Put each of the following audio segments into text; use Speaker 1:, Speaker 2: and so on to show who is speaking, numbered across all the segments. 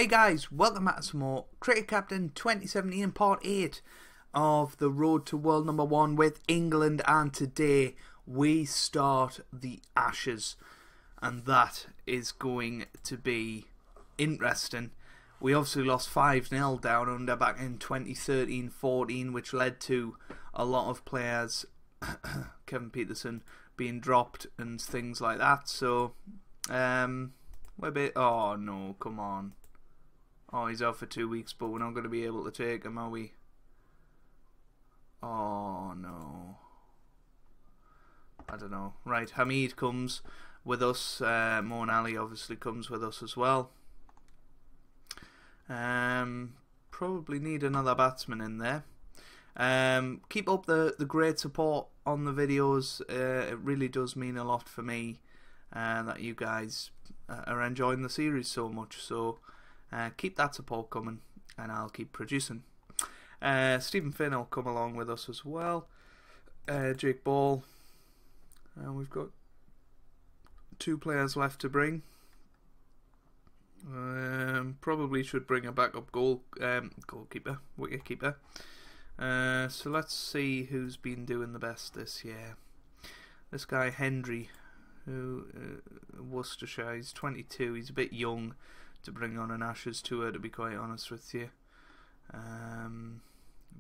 Speaker 1: Hey guys, welcome back to some more Cricket Captain 2017 Part 8 of the road to world number 1 with England, and today we start the Ashes, and that is going to be interesting. We obviously lost 5-0 down under back in 2013-14, which led to a lot of players, Kevin Pietersen, being dropped and things like that. So we're a bit, oh no, come on. Oh, he's out for 2 weeks, but we're not going to be able to take him, are we? Oh no. I don't know. Right, Hamid comes with us. Moeen Ali obviously comes with us as well. Probably need another batsman in there. Keep up the great support on the videos. It really does mean a lot for me that you guys are enjoying the series so much. So keep that support coming, and I'll keep producing. Stephen Finn will come along with us as well. Jake Ball. We've got 2 players left to bring. Probably should bring a backup goalkeeper, wicketkeeper. So let's see who's been doing the best this year. This guy Hendry, who Worcestershire, he's 22. He's a bit young to bring on an Ashes tour, to be quite honest with you.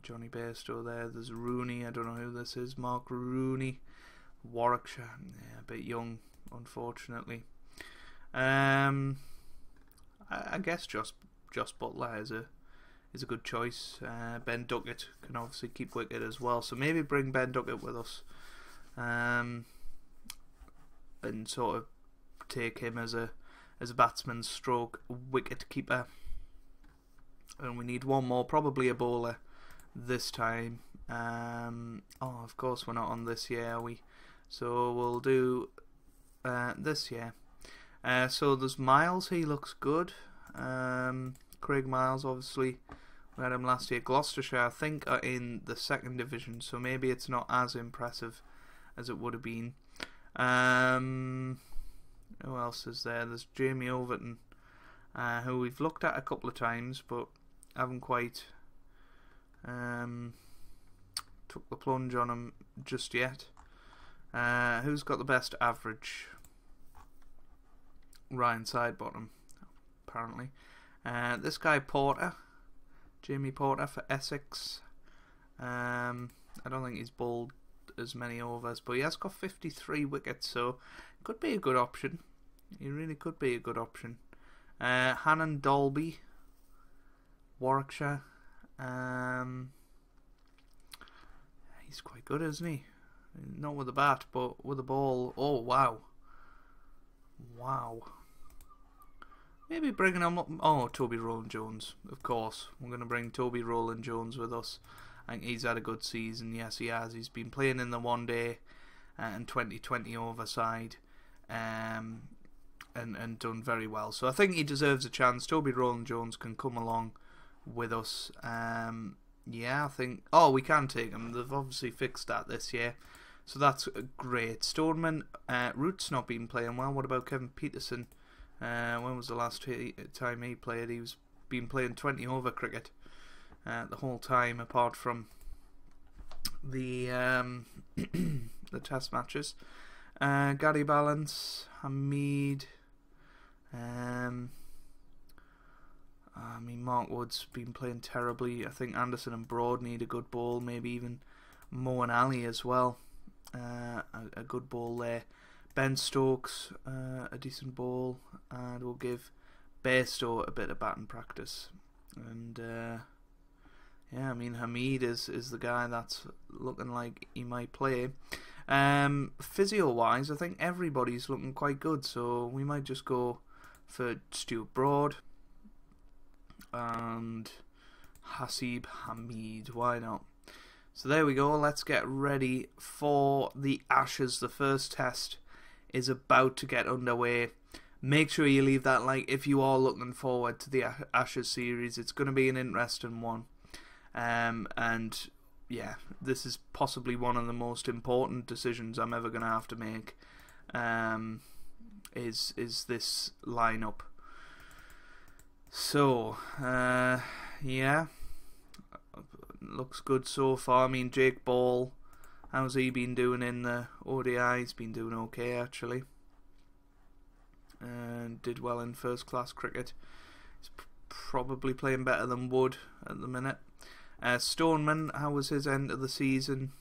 Speaker 1: Johnny Bairstow there. There's Rooney. I don't know who this is. Mark Rooney, Warwickshire. Yeah, a bit young, unfortunately. I guess Josh Butler is a good choice. Ben Duckett can obviously keep wicket as well, so maybe bring Ben Duckett with us, and sort of take him as a batsman stroke wicket keeper. And we need one more, probably a bowler this time. Oh, of course we're not on this year, are we? So we'll do this year. So there's Miles, he looks good. Craig Miles, obviously, we had him last year. Gloucestershire, I think, are in the 2nd division, so maybe it's not as impressive as it would have been. Who else is there? There's Jamie Overton, who we've looked at a couple of times, but haven't quite took the plunge on him just yet. Who's got the best average? Ryan Sidebottom, apparently. This guy Porter, Jamie Porter for Essex. I don't think he's bowled as many overs, but he has got 53 wickets, so could be a good option. He really could be a good option. Hannon Dolby, Warwickshire. He's quite good, isn't he? Not with the bat, but with the ball. Oh wow. Wow. Maybe bringing him up. Oh, Toby Rowland-Jones, of course. We're going to bring Toby Rowland-Jones with us. I think he's had a good season. Yes, he has. He's been playing in the one day and 2020 over side, and done very well. So I think he deserves a chance. Toby Rowland-Jones can come along with us. Yeah, I think. Oh, we can take him. They've obviously fixed that this year, so that's great. Stoneman, Root's not been playing well. What about Kevin Pietersen? When was the last time he played? He's been playing 20 over cricket the whole time, apart from the the test matches. Gary Balance, Hamid. I mean, Mark Wood's been playing terribly. I think Anderson and Broad need a good ball. Maybe even Moeen Ali as well. A good ball there. Ben Stokes, a decent ball, and we'll give Bairstow a bit of batting practice. And yeah, I mean, Hamid is the guy that's looking like he might play. Physio-wise, I think everybody's looking quite good, so we might just go for Stuart Broad and Hasib Hamid. Why not? So there we go. Let's get ready for the Ashes. The first test is about to get underway. Make sure you leave that like if you are looking forward to the Ashes series. It's going to be an interesting one. And yeah, this is possibly one of the most important decisions I'm ever going to have to make. Is this lineup. So, yeah, looks good so far. I mean, Jake Ball, how's he been doing in the ODI? He's been doing okay, actually. And did well in first class cricket. He's probably playing better than Wood at the minute. Stoneman, how was his end of the season?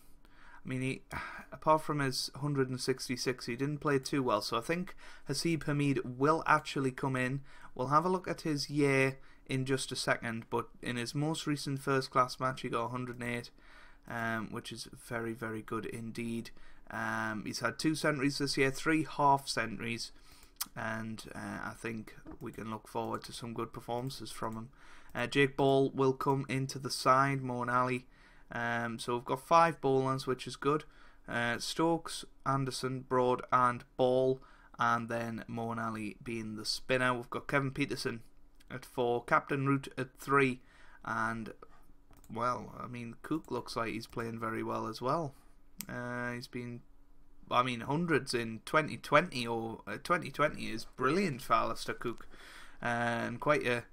Speaker 1: I mean, he, apart from his 166, he didn't play too well. So I think Haseeb Hameed will actually come in. We'll have a look at his year in just a second. But in his most recent first class match, he got 108, which is very, very good indeed. He's had 2 centuries this year, 3 half centuries. And I think we can look forward to some good performances from him. Jake Ball will come into the side, Moeen Ali. So we've got 5 bowlers, which is good. Stokes, Anderson, Broad and Ball, and then Moeen Ali being the spinner. We've got Kevin Pietersen at 4, Captain Root at 3, and well, I mean, Cook looks like he's playing very well as well. He's been, I mean, hundreds in 2020 or 2020 is brilliant for Alistair Cook, and quite a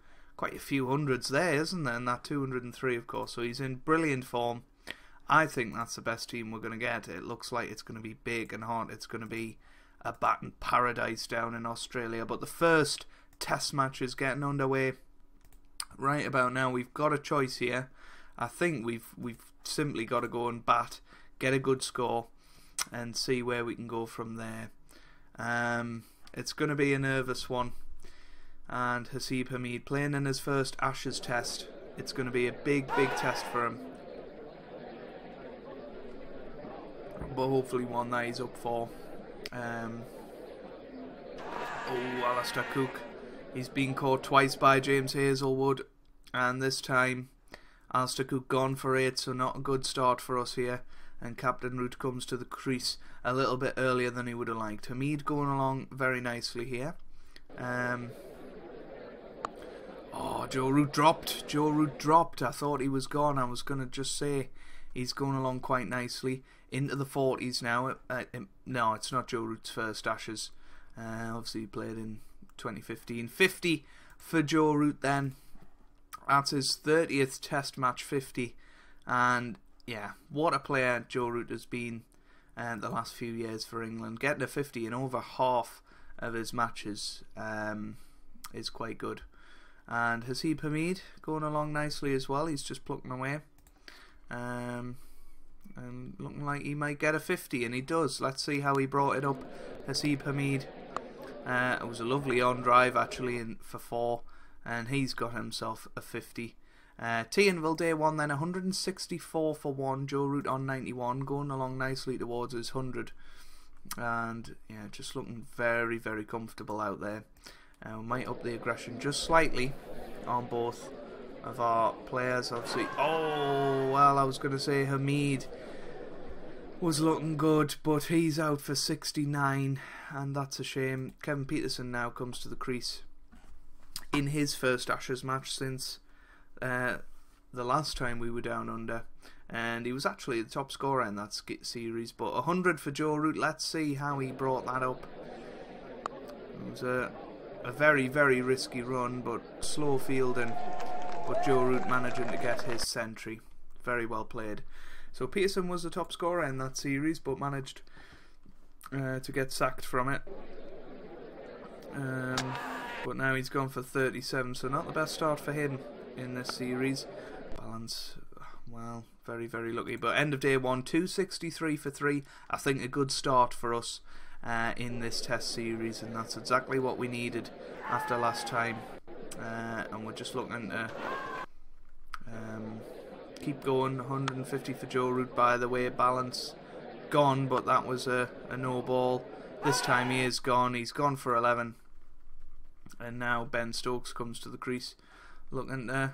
Speaker 1: few hundreds there, isn't there? And that 203, of course. So he's in brilliant form. I think that's the best team we're going to get. It looks like it's going to be big and hot. It's going to be a batting paradise down in Australia. But the first Test match is getting underway right about now. We've got a choice here. I think we've simply got to go and bat, get a good score, and see where we can go from there. It's going to be a nervous one. And Haseeb Hameed playing in his first Ashes test. It's going to be a big, big test for him. But hopefully one that he's up for. Alistair Cook. He's been caught twice by James Hazlewood. And this time, Alistair Cook gone for 8, so not a good start for us here. And Captain Root comes to the crease a little bit earlier than he would have liked. Hameed going along very nicely here. Oh, Joe Root dropped. Joe Root dropped. I thought he was gone. I was going to just say he's going along quite nicely. Into the 40s now. No, it's not Joe Root's first Ashes. Obviously, he played in 2015. 50 for Joe Root then. That's his 30th Test match 50. And yeah, what a player Joe Root has been the last few years for England. Getting a 50 in over half of his matches is quite good. And Haseeb Hameed going along nicely as well. He's just plucking away. And looking like he might get a 50, and he does. Let's see how he brought it up. Haseeb Hameed. It was a lovely on drive actually for 4, and he's got himself a 50. Tynville day 1 then, 164 for 1. Joe Root on 91, going along nicely towards his 100. And yeah, just looking very, very comfortable out there. We might up the aggression just slightly on both of our players, obviously. Oh, well, I was going to say Hameed was looking good, but he's out for 69, and that's a shame. Kevin Pietersen now comes to the crease in his first Ashes match since the last time we were down under, and he was actually the top scorer in that series. But 100 for Joe Root. Let's see how he brought that up. It was a very, very risky run, but slow fielding. But Joe Root managing to get his century. Very well played. So Pietersen was the top scorer in that series, but managed to get sacked from it. But now he's gone for 37, so not the best start for him in this series. Balance, well, very, very lucky. But end of day 1, 263 for 3. I think a good start for us in this test series, and that's exactly what we needed after last time. And we're just looking to keep going. 150 for Joe Root, by the way. Balance gone, but that was a no ball. This time he is gone. He's gone for 11. And now Ben Stokes comes to the crease looking to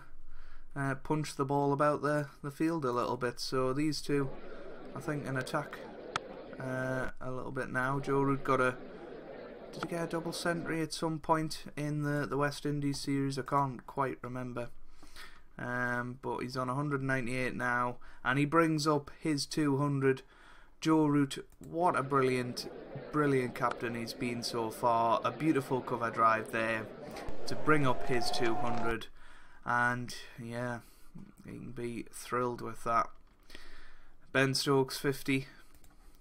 Speaker 1: punch the ball about the field a little bit. So these two, I think, in attack a little bit now. Joe Root did he get a double century at some point in the West Indies series? I can't quite remember. But he's on 198 now, and he brings up his 200. Joe Root, what a brilliant captain he's been so far. A beautiful cover drive there. to bring up his 200, and yeah, he can be thrilled with that. Ben Stokes 50,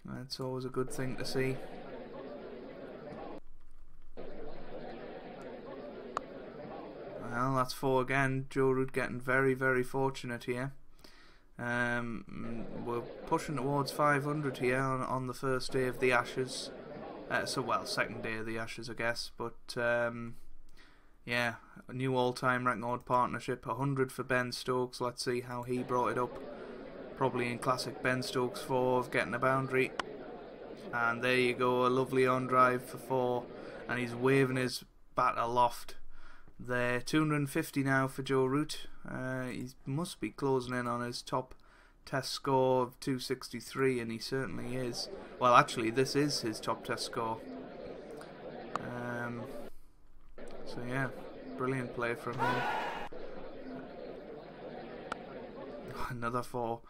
Speaker 1: that's always a good thing to see. Well, that's 4 again. Joe Root getting very, very fortunate here. We're pushing towards 500 here on the first day of the Ashes. Well, second day of the Ashes, I guess. But yeah, a new all-time record partnership. 100 for Ben Stokes. Let's see how he brought it up. Probably in classic Ben Stokes 4 of getting a boundary. And there you go, a lovely on drive for 4. And he's waving his bat aloft. There, 250 now for Joe Root. He must be closing in on his top test score of 263, and he certainly is. Well, actually, this is his top test score. So yeah, brilliant play from him. Another 4.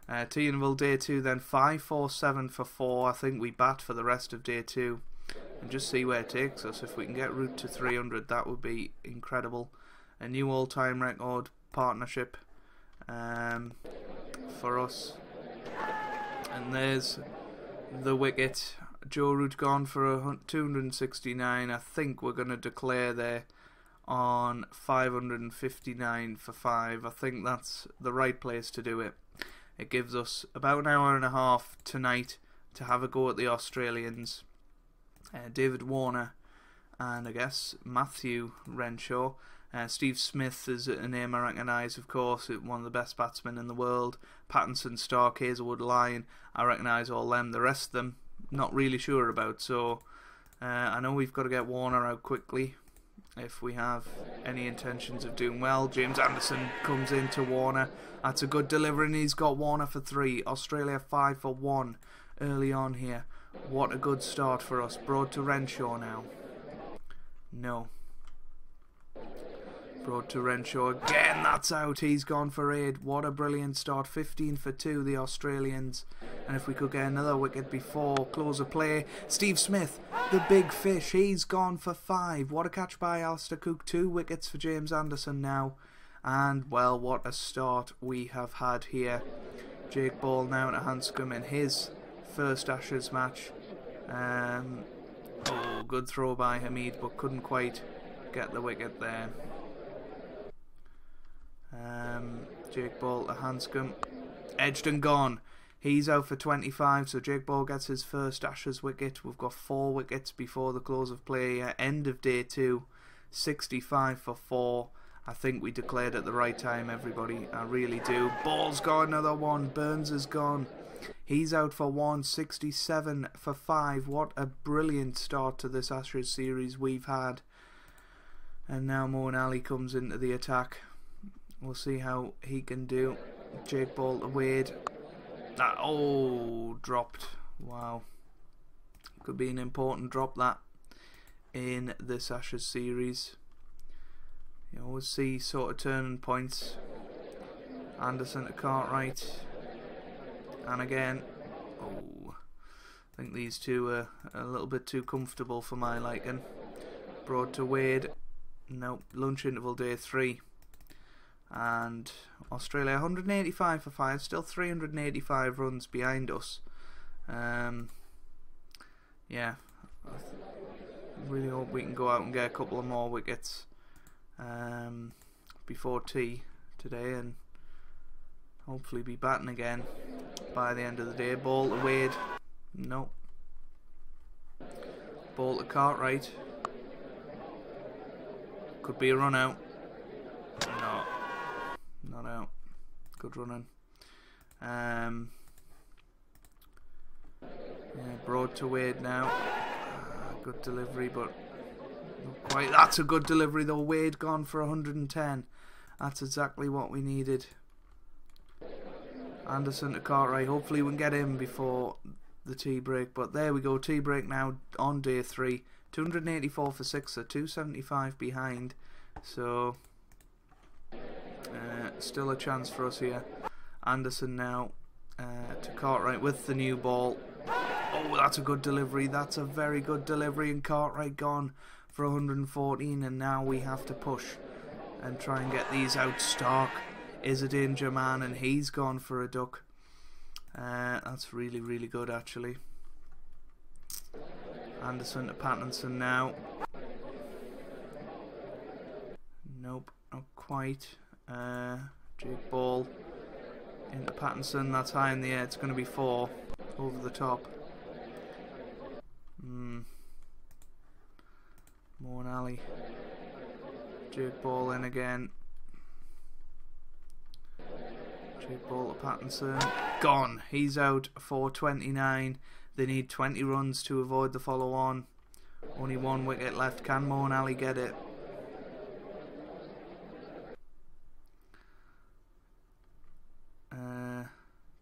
Speaker 1: Tierville day 2 then, 5-4-7 for 4. I think we bat for the rest of day 2. And just see where it takes us. If we can get Root to 300, that would be incredible. A new all-time record partnership for us. And there's the wicket. Joe Root gone for 269. I think we're going to declare there on 559 for 5. I think that's the right place to do it. It gives us about an hour and a half tonight to have a go at the Australians. David Warner and I guess Matthew Renshaw. Steve Smith is a name I recognise, of course, one of the best batsmen in the world. Pattinson, Stark, Hazelwood, Lyon, I recognise all them. The rest of them, not really sure about. So I know we've got to get Warner out quickly if we have any intentions of doing well. James Anderson comes into Warner. That's a good delivery, and he's got Warner for 3. Australia 5 for 1 early on here. What a good start for us. Broad to Renshaw now. No. Broad to Renshaw again. That's out. He's gone for 8. What a brilliant start. 15 for 2, the Australians. And if we could get another wicket before close of play. Steve Smith, the big fish. He's gone for 5. What a catch by Alistair Cook. 2 wickets for James Anderson now. And, well, what a start we have had here. Jake Ball now to Hanscom in his first Ashes match. Oh, good throw by Hamid, but couldn't quite get the wicket there. Jake Ball to Hanscom, edged and gone. He's out for 25, so Jake Ball gets his first Ashes wicket. We've got 4 wickets before the close of play. End of day 2, 65 for 4. I think we declared at the right time, everybody. I really do. Ball's got another 1. Burns is gone. He's out for 1, 67 for 5. What a brilliant start to this Ashes series we've had. And now Moeen Ali comes into the attack. We'll see how he can do. Jake Ball to Wade. Oh, dropped. Wow. Could be an important drop, that, in this Ashes series. You always see sort of turning points. Anderson to Cartwright. And again, oh, I think these two are a little bit too comfortable for my liking. Broad to Wade. Nope, lunch interval day 3. And Australia 185 for 5, still 385 runs behind us. Yeah, I really hope we can go out and get a couple of more wickets before tea today, and hopefully be batting again by the end of the day. Ball to Wade. No. Ball to Cartwright. Could be a run out. No. Not out. Good running. Yeah, Broad to Wade now. Good delivery, but not quite. That's a good delivery though. Wade gone for 110. That's exactly what we needed. Anderson to Cartwright. Hopefully we can get him before the tea break. But there we go. Tea break now on day 3. 284 for 6, so 275 behind. So still a chance for us here. Anderson now to Cartwright with the new ball. Oh, that's a good delivery. That's a very good delivery. And Cartwright gone for 114, and now we have to push and try and get these out. Stark is a danger man, and he's gone for a duck. That's really, really good, actually. Anderson to Pattinson now. Nope, not quite. Jake Ball into Pattinson. That's high in the air. It's going to be 4 over the top. More an alley. Jake Ball in again. Jake Ball to Pattinson. Gone. He's out for 29. They need 20 runs to avoid the follow-on. Only 1 wicket left. Can Moen Ali get it?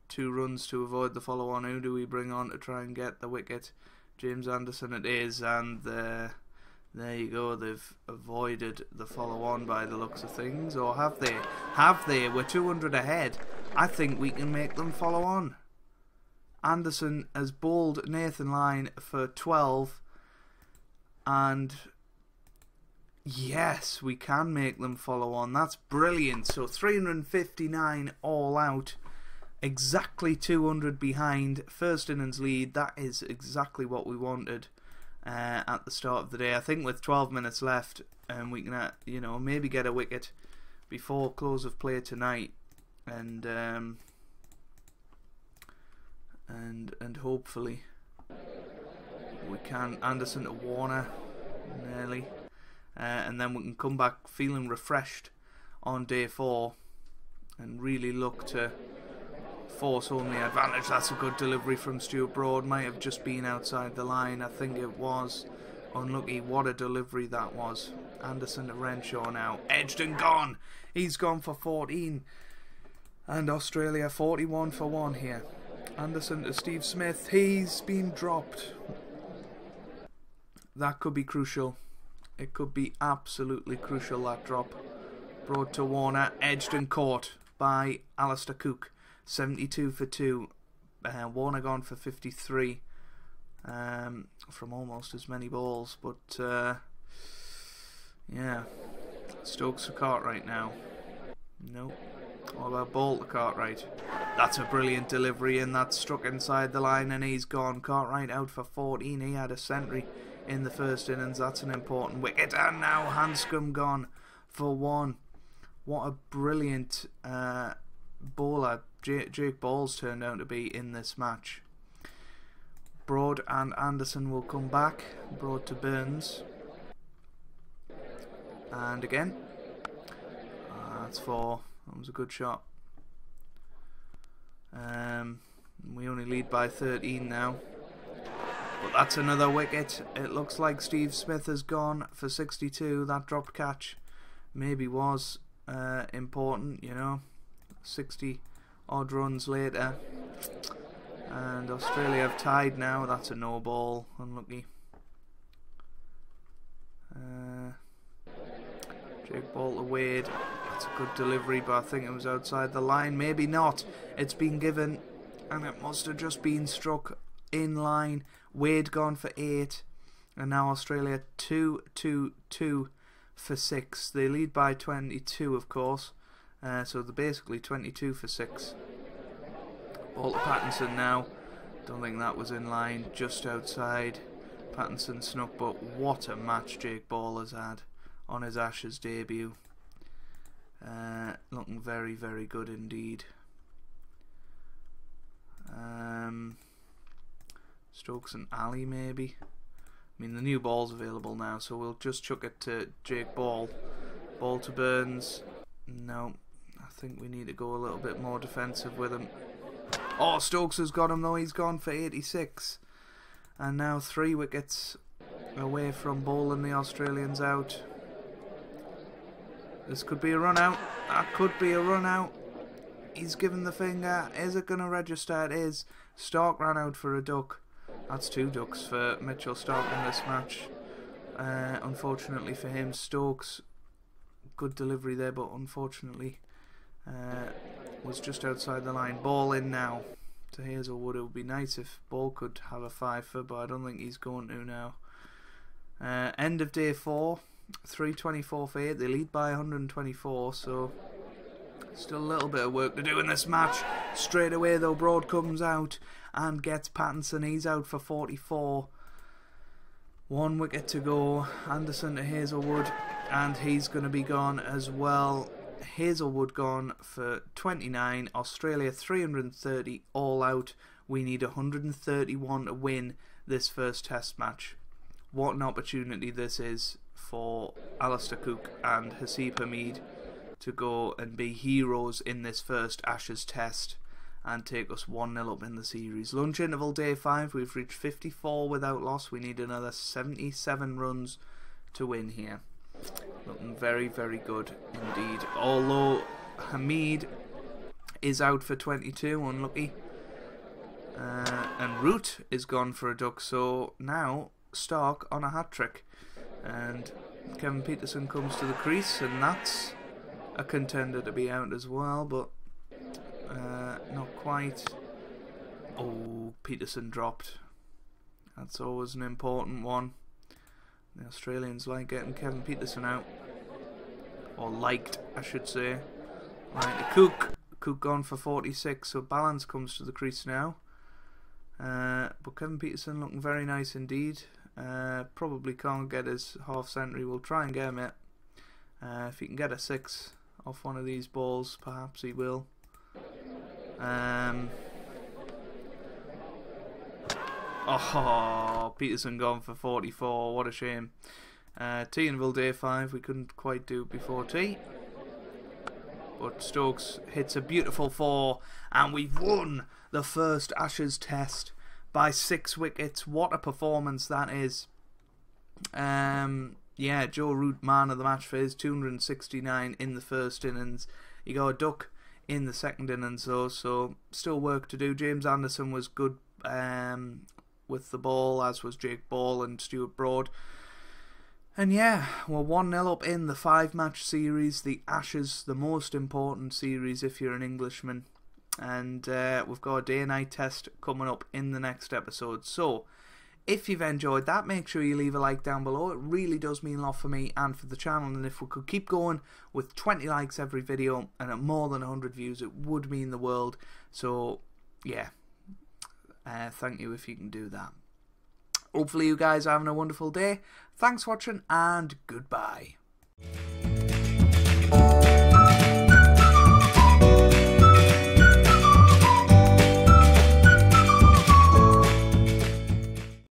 Speaker 1: Two runs to avoid the follow-on. Who do we bring on to try and get the wicket? James Anderson it is, and there you go. They've avoided the follow-on by the looks of things. Or have they? Have they? We're 200 ahead. I think we can make them follow on. Anderson has bowled Nathan Lyon for 12, and yes, we can make them follow on. That's brilliant. So 359 all out, exactly 200 behind, first innings lead. That is exactly what we wanted at the start of the day. I think with 12 minutes left, we can maybe get a wicket before close of play tonight, and hopefully we can. Anderson to Warner, nearly, and then we can come back feeling refreshed on day 4 and really look to force home the advantage. That's a good delivery from Stuart Broad. Might have just been outside the line. I think it was. Unlucky. What a delivery that was. Anderson to Renshaw now. Edged and gone. He's gone for 14. And Australia 41 for 1 here. Anderson to Steve Smith. He's been dropped. That could be crucial. It could be absolutely crucial, that drop. Broad to Warner. Edged and caught by Alistair Cook. 72 for 2. Warner gone for 53 from almost as many balls. But yeah, Stokes to Cartwright now. Nope. What about Ball to Cartwright? That's a brilliant delivery, and that's struck inside the line, and he's gone. Cartwright out for 14. He had a century in the first innings. That's an important wicket, and now Hanscom gone for 1. What a brilliant bowler Jake Ball's turned out to be in this match. Broad and Anderson will come back. Broad to Burns, and again, that's 4. That was a good shot. We only lead by 13 now, but that's another wicket. It looks like Steve Smith has gone for 62. That dropped catch maybe was important, 60 odd runs later, and Australia have tied now. That's a no ball. Unlucky. Jake Ball to Wade. That's a good delivery, but I think it was outside the line. Maybe not. It's been given, and it must have just been struck in line. Wade gone for 8, and now Australia 2 for 6. They lead by 22, of course. So they're basically 22 for 6. Ball to Pattinson now. Don't think that was in line. Just outside. Pattinson snuck, but what a match Jake Ball has had on his Ashes debut. Looking very, very good indeed. Stokes and Ali maybe. I mean, the new ball's available now, so we'll just chuck it to Jake Ball. Ball to Burns. No, I think we need to go a little bit more defensive with him. Oh, Stokes has got him though. He's gone for 86. And now 3 wickets away from bowling the Australians out. This could be a run out. That could be a run out. He's given the finger. Is it going to register? It is. Stark ran out for a duck. That's 2 ducks for Mitchell Stark in this match. Unfortunately for him, Stokes, good delivery there, but unfortunately was just outside the line. Ball in now to Hazelwood. It would be nice if Ball could have a 5 for, but I don't think he's going to now. End of day 4, 324 for 8. They lead by 124, so still a little bit of work to do in this match. Straight away though, Broad comes out and gets Pattinson. He's out for 44. 1 wicket to go. Anderson to Hazelwood, and he's going to be gone as well. Hazelwood gone for 29. Australia 330 all out. We need 131 to win this first test match. What an opportunity this is for Alistair Cook and Haseeb Hameed to go and be heroes in this first Ashes test and take us 1-0 up in the series. Lunch interval day 5, we've reached 54 without loss. We need another 77 runs to win here. Looking very, very good indeed. Although Hameed is out for 22, unlucky. And Root is gone for a duck, so now Stark on a hat-trick. And Kevin Pietersen comes to the crease, and that's a contender to be out as well, but not quite. Oh, Pietersen dropped. That's always an important one. The Australians like getting Kevin Pietersen out. Or liked, I should say. Right, to Cook. Cook gone for 46, so Balance comes to the crease now. But Kevin Pietersen looking very nice indeed. Probably can't get his half century. We'll try and get him it. If he can get a 6 off one of these balls, perhaps he will. Oh, Pietersen gone for 44. What a shame. T-Inville day 5. We couldn't quite do it before tea. But Stokes hits a beautiful 4, and we've won the first Ashes test by 6 wickets. What a performance that is. Yeah, Joe Root, man of the match for his 269 in the first innings. He got a duck in the second innings though, so still work to do. James Anderson was good with the ball, as was Jake Ball and Stuart Broad. And yeah, we're 1-0 up in the 5-match series, the Ashes, the most important series if you're an Englishman. And we've got a day and night test coming up in the next episode. So if you've enjoyed that, make sure you leave a like down below. It really does mean a lot for me and for the channel, and if we could keep going with 20 likes every video and at more than 100 views, it would mean the world. So yeah, thank you if you can do that. Hopefully you guys are having a wonderful day. Thanks for watching, and goodbye.